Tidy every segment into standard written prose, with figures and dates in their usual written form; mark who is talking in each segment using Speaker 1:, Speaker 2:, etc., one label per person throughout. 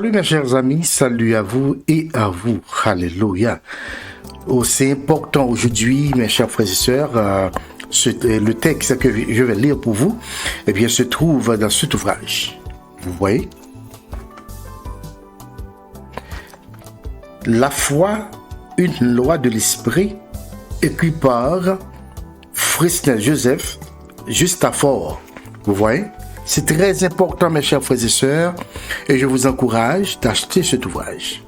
Speaker 1: Salut mes chers amis, salut à vous et à vous. Alléluia. Oh, c'est important aujourd'hui, mes chers frères et sœurs, le texte que je vais lire pour vous, eh bien, se trouve dans cet ouvrage. Vous voyez? La foi, une loi de l'esprit, écrit par Fresnel Joseph Justafort. Vous voyez? C'est très important, mes chers frères et sœurs, et je vous encourage d'acheter cet ouvrage.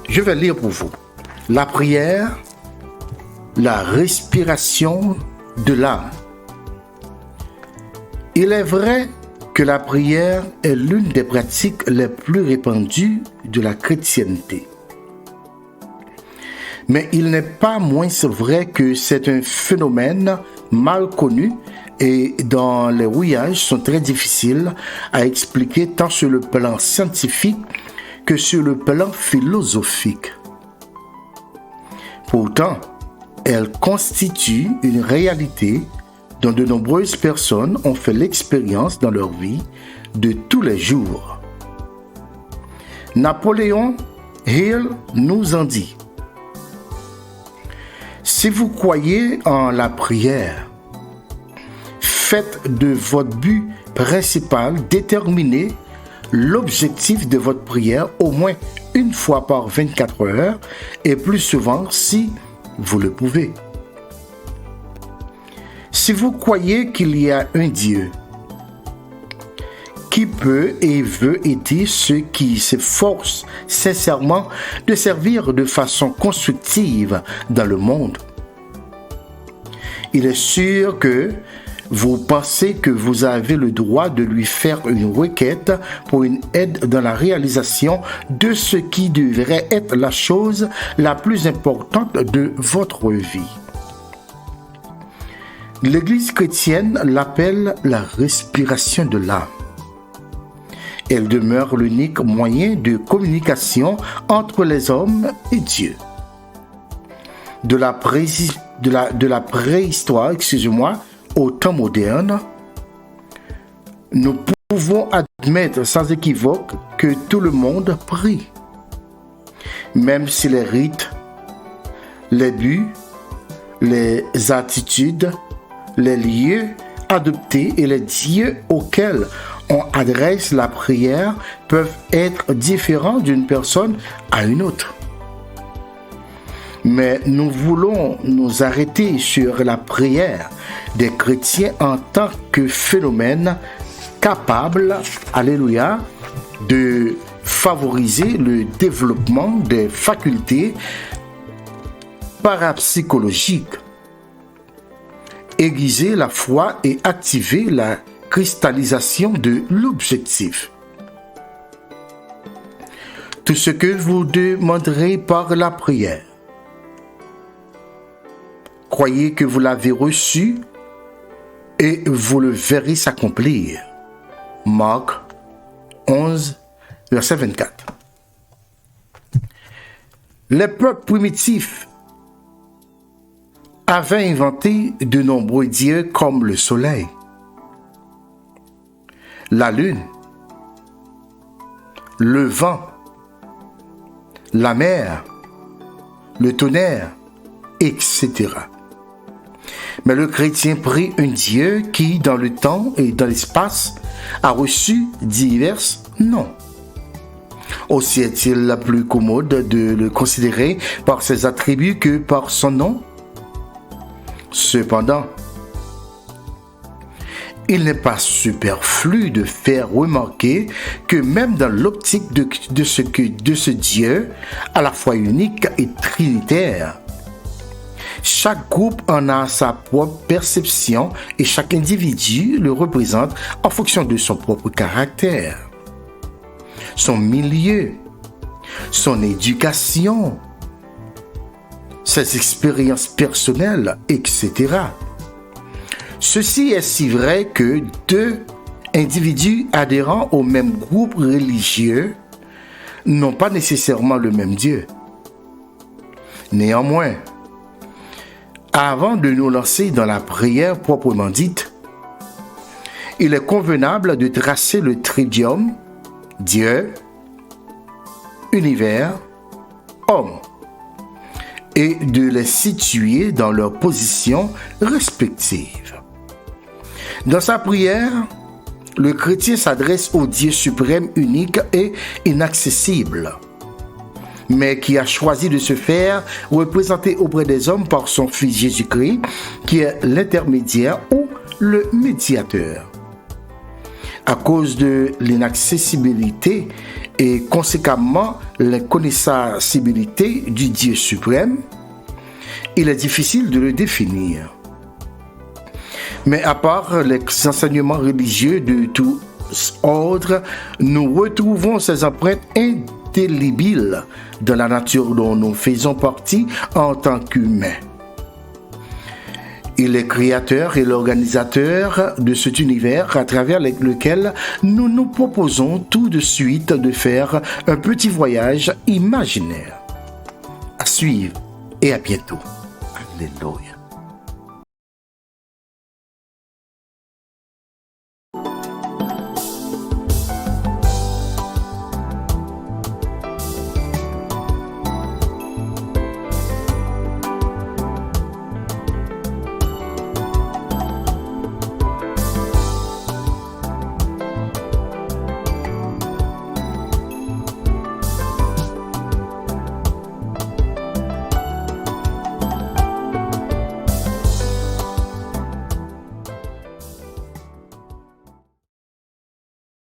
Speaker 1: Je vais lire pour vous. La prière, la respiration de l'âme. Il est vrai que la prière est l'une des pratiques les plus répandues de la chrétienté. Mais il n'est pas moins vrai que c'est un phénomène mal connu et dont les rouillages sont très difficiles à expliquer tant sur le plan scientifique que sur le plan philosophique. Pourtant, elle constitue une réalité dont de nombreuses personnes ont fait l'expérience dans leur vie de tous les jours. Napoléon Hill nous en dit: si vous croyez en la prière, faites de votre but principal déterminer l'objectif de votre prière au moins une fois par 24 heures et plus souvent si vous le pouvez. Si vous croyez qu'il y a un Dieu qui peut et veut aider ceux qui s'efforcent sincèrement de servir de façon constructive dans le monde, il est sûr que vous pensez que vous avez le droit de lui faire une requête pour une aide dans la réalisation de ce qui devrait être la chose la plus importante de votre vie. L'Église chrétienne l'appelle la respiration de l'âme. Elle demeure l'unique moyen de communication entre les hommes et Dieu. De la préhistoire, au temps moderne, nous pouvons admettre sans équivoque que tout le monde prie. Même si les rites, les buts, les attitudes, les lieux adoptés et les dieux auxquels on adresse la prière peuvent être différents d'une personne à une autre. Mais nous voulons nous arrêter sur la prière des chrétiens en tant que phénomène capable, alléluia, de favoriser le développement des facultés parapsychologiques, aiguiser la foi et activer la cristallisation de l'objectif. Tout ce que vous demanderez par la prière, croyez que vous l'avez reçu et vous le verrez s'accomplir. Marc 11, verset 24. Les peuples primitifs avaient inventé de nombreux dieux comme le soleil, la lune, le vent, la mer, le tonnerre, etc. Mais le chrétien prie un Dieu qui, dans le temps et dans l'espace, a reçu divers noms. Aussi est-il plus commode de le considérer par ses attributs que par son nom. Cependant, il n'est pas superflu de faire remarquer que même dans l'optique de ce Dieu, à la fois unique et trinitaire, chaque groupe en a sa propre perception et chaque individu le représente en fonction de son propre caractère, son milieu, son éducation, ses expériences personnelles, etc. Ceci est si vrai que deux individus adhérents au même groupe religieux n'ont pas nécessairement le même Dieu. Néanmoins, avant de nous lancer dans la prière proprement dite, il est convenable de tracer le tridium, Dieu, univers, hommes, et de les situer dans leurs positions respectives. Dans sa prière, le chrétien s'adresse au Dieu suprême, unique et inaccessible, mais qui a choisi de se faire représenter auprès des hommes par son Fils Jésus-Christ, qui est l'intermédiaire ou le médiateur. À cause de l'inaccessibilité et conséquemment l'inconnaissabilité du Dieu suprême, il est difficile de le définir. Mais à part les enseignements religieux de tous ordres, nous retrouvons ces empreintes indélébiles dans la nature dont nous faisons partie en tant qu'humains. Il est créateur et l'organisateur de cet univers à travers lequel nous nous proposons tout de suite de faire un petit voyage imaginaire. À suivre et à bientôt. Alléluia.